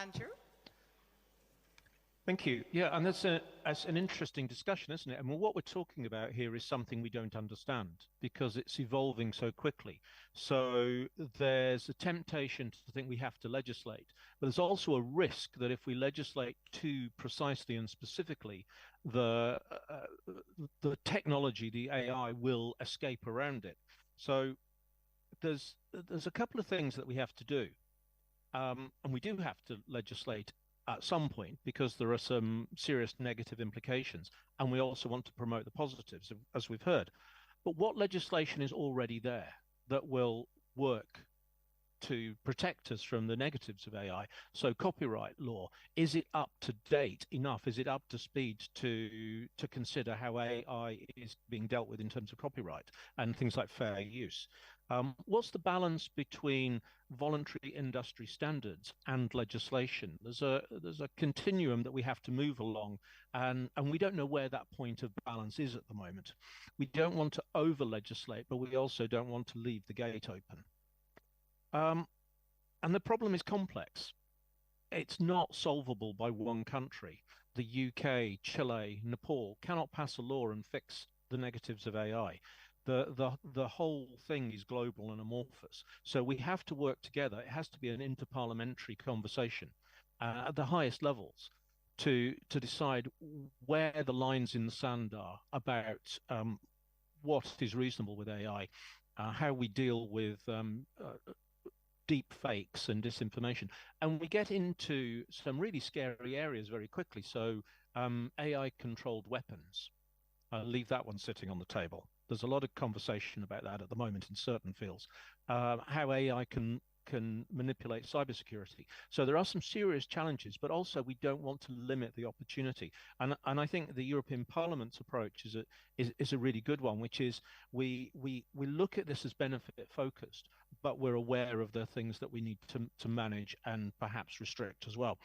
Andrew? Thank you. Yeah, and that's an interesting discussion, isn't it? And what we're talking about here is something we don't understand because it's evolving so quickly. So there's a temptation to think we have to legislate, but there's also a risk that if we legislate too precisely and specifically, the the technology, the AI, will escape around it. So there's a couple of things that we have to do. And we do have to legislate at some point because there are some serious negative implications. And we also want to promote the positives, as we've heard. But what legislation is already there that will work to protect us from the negatives of AI? So copyright law, is it up to date enough? Is it up to speed to consider how AI is being dealt with in terms of copyright and things like fair use? What's the balance between voluntary industry standards and legislation? There's a continuum that we have to move along, and we don't know where that point of balance is at the moment. We don't want to over legislate, but we also don't want to leave the gate open. Um, and the problem is complex. It's not solvable by one country. The UK, Chile, Nepal cannot pass a law and fix the negatives of AI. The whole thing is global and amorphous. So we have to work together. It has to be an interparliamentary conversation at the highest levels to decide where the lines in the sand are about what is reasonable with AI, how we deal with deep fakes and disinformation. And we get into some really scary areas very quickly. So, AI controlled weapons, leave that one sitting on the table. There's a lot of conversation about that at the moment in certain fields. How AI can manipulate cybersecurity. So there are some serious challenges, but also we don't want to limit the opportunity. And I think the European Parliament's approach is a really good one, which is we look at this as benefit focused, but we're aware of the things that we need to manage and perhaps restrict as well.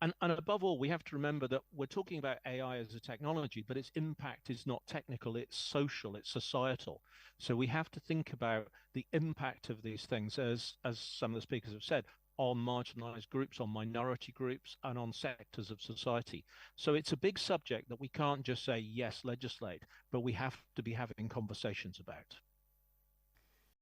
And above all, we have to remember that we're talking about AI as a technology, but its impact is not technical, it's social, it's societal. So we have to think about the impact of these things, as some of the speakers have said, on marginalized groups, on minority groups, and on sectors of society. So it's a big subject that we can't just say, yes, legislate, but we have to be having conversations about.